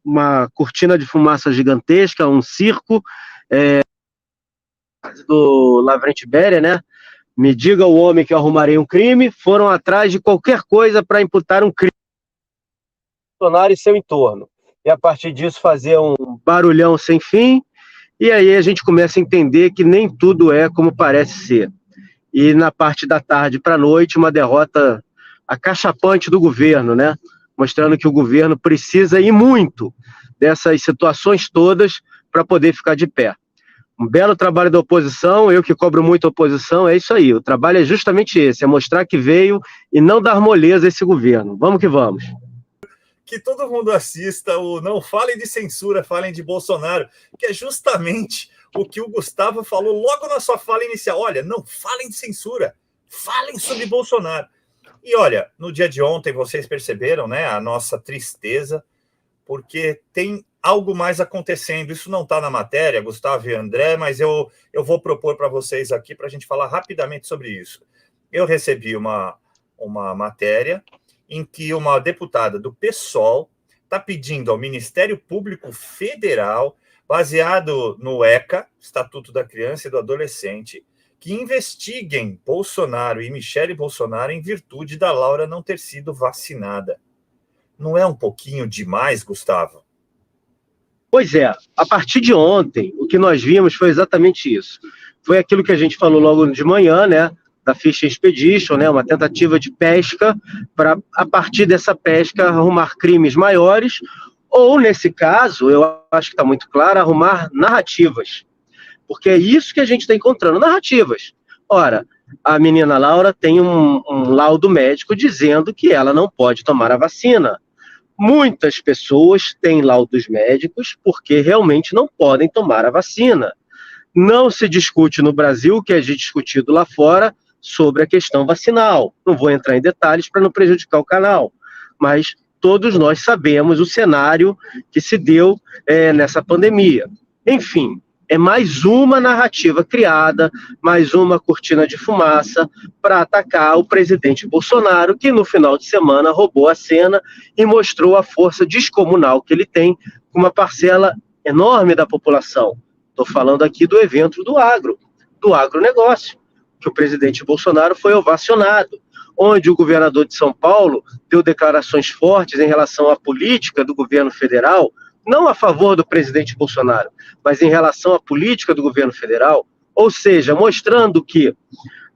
uma cortina de fumaça gigantesca, um circo, do Lavrente Beria, né? Me diga o homem que eu arrumarei um crime, foram atrás de qualquer coisa para imputar um crime Bolsonaro e seu entorno. E a partir disso fazer um barulhão sem fim, e aí a gente começa a entender que nem tudo é como parece ser. E na parte da tarde para a noite, uma derrota acachapante do governo, né? Mostrando que o governo precisa ir muito dessas situações todas para poder ficar de pé. Um belo trabalho da oposição, eu que cobro muito a oposição, é isso aí. O trabalho é justamente esse, é mostrar que veio e não dar moleza a esse governo. Vamos que vamos. Que todo mundo assista o Não Falem de Censura, Falem de Bolsonaro, que é justamente o que o Gustavo falou logo na sua fala inicial. Olha, não falem de censura, falem sobre Bolsonaro. E olha, no dia de ontem vocês perceberam, né, a nossa tristeza, porque tem algo mais acontecendo. Isso não está na matéria, Gustavo e André, mas eu vou propor para vocês aqui para a gente falar rapidamente sobre isso. Eu recebi uma matéria em que uma deputada do PSOL está pedindo ao Ministério Público Federal, baseado no ECA, Estatuto da Criança e do Adolescente, que investiguem Bolsonaro e Michele Bolsonaro em virtude da Laura não ter sido vacinada. Não é um pouquinho demais, Gustavo? Pois é, a partir de ontem, o que nós vimos foi exatamente isso. Foi aquilo que a gente falou logo de manhã, né? Da Fish Expedition, né, uma tentativa de pesca para, a partir dessa pesca, arrumar crimes maiores, ou, nesse caso, eu acho que está muito claro, arrumar narrativas. Porque é isso que a gente está encontrando, narrativas. Ora, a menina Laura tem um laudo médico dizendo que ela não pode tomar a vacina. Muitas pessoas têm laudos médicos porque realmente não podem tomar a vacina. Não se discute no Brasil o que é discutido lá fora sobre a questão vacinal. Não vou entrar em detalhes para não prejudicar o canal, mas todos nós sabemos o cenário que se deu nessa pandemia. Enfim, é mais uma narrativa criada, mais uma cortina de fumaça para atacar o presidente Bolsonaro, que no final de semana roubou a cena e mostrou a força descomunal que ele tem com uma parcela enorme da população. Estou falando aqui do evento do agronegócio, que o presidente Bolsonaro foi ovacionado, onde o governador de São Paulo deu declarações fortes em relação à política do governo federal, não a favor do presidente Bolsonaro, mas em relação à política do governo federal, ou seja, mostrando que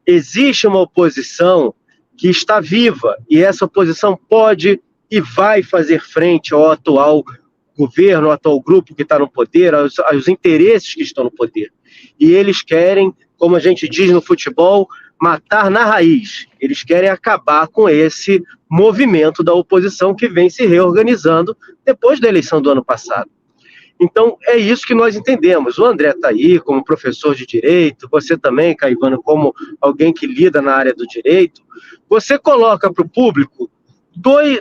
existe uma oposição que está viva, e essa oposição pode e vai fazer frente ao atual governo, ao atual grupo que está no poder, aos interesses que estão no poder. E eles querem, como a gente diz no futebol, matar na raiz. Eles querem acabar com esse movimento da oposição que vem se reorganizando depois da eleição do ano passado. Então, é isso que nós entendemos. O André está aí como professor de direito, você também, Caivano, como alguém que lida na área do direito. Você coloca para o público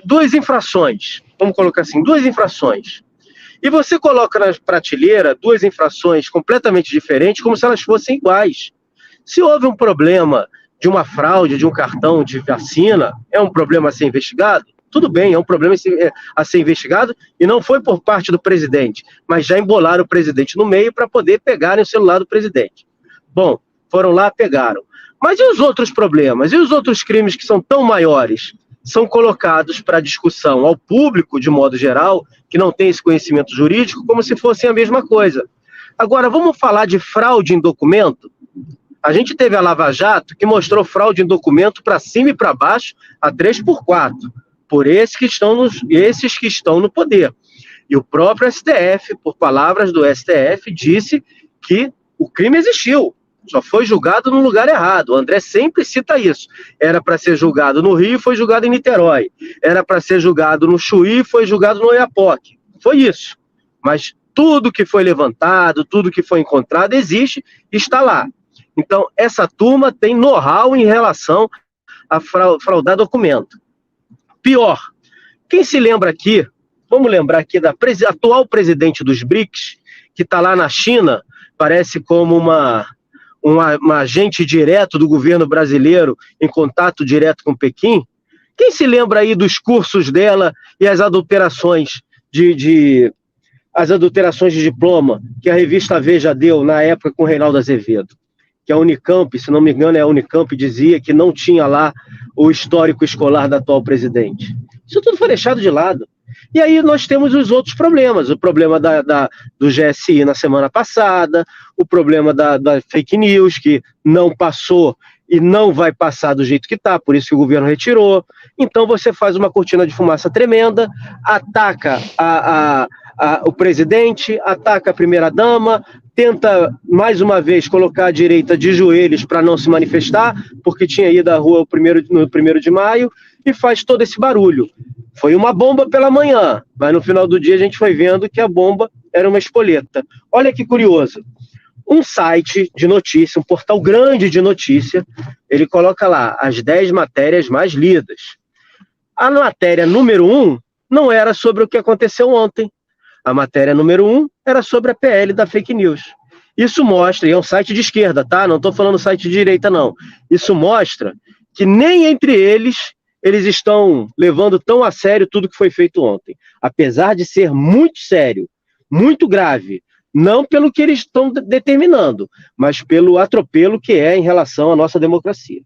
duas infrações, vamos colocar assim, duas infrações. E você coloca na prateleira duas infrações completamente diferentes, como se elas fossem iguais. Se houve um problema de uma fraude, de um cartão de vacina, é um problema a ser investigado? Tudo bem, é um problema a ser investigado e não foi por parte do presidente, mas já embolaram o presidente no meio para poder pegarem o celular do presidente. Bom, foram lá, pegaram. Mas e os outros problemas? E os outros crimes que são tão maiores? São colocados para discussão ao público, de modo geral, que não tem esse conhecimento jurídico, como se fossem a mesma coisa. Agora, vamos falar de fraude em documento? A gente teve a Lava Jato, que mostrou fraude em documento para cima e para baixo, a 3x4, por esses que estão no poder. E o próprio STF, por palavras do STF, disse que o crime existiu, só foi julgado no lugar errado. O André sempre cita isso. Era para ser julgado no Rio, foi julgado em Niterói. Era para ser julgado no Chuí, foi julgado no Oiapoque. Foi isso. Mas tudo que foi levantado, tudo que foi encontrado, existe e está lá. Então, essa turma tem know-how em relação a fraudar documento. Pior, quem se lembra aqui, vamos lembrar aqui da atual presidente dos BRICS, que está lá na China, parece como um agente direto do governo brasileiro em contato direto com Pequim. Quem se lembra aí dos cursos dela e as adulterações de as adulterações de diploma que a revista Veja deu na época com o Reinaldo Azevedo, que a Unicamp, se não me engano, a Unicamp dizia que não tinha lá o histórico escolar da atual presidente. Isso tudo foi deixado de lado. E aí nós temos os outros problemas, o problema do GSI na semana passada, o problema da fake news, que não passou e não vai passar do jeito que está, por isso que o governo retirou. Então você faz uma cortina de fumaça tremenda, ataca o presidente, ataca a primeira-dama, tenta, mais uma vez, colocar a direita de joelhos para não se manifestar, porque tinha ido à rua no 1º de maio, e faz todo esse barulho. Foi uma bomba pela manhã, mas no final do dia a gente foi vendo que a bomba era uma espoleta. Olha que curioso. Um site de notícia, um portal grande de notícia, ele coloca lá as 10 matérias mais lidas. A matéria número 1 não era sobre o que aconteceu ontem. A matéria número 1 era sobre a PL da fake news. Isso mostra, e é um site de esquerda, tá? Não estou falando site de direita, não. Isso mostra que nem entre eles estão levando tão a sério tudo que foi feito ontem. Apesar de ser muito sério, muito grave, não pelo que eles estão determinando, mas pelo atropelo que é em relação à nossa democracia.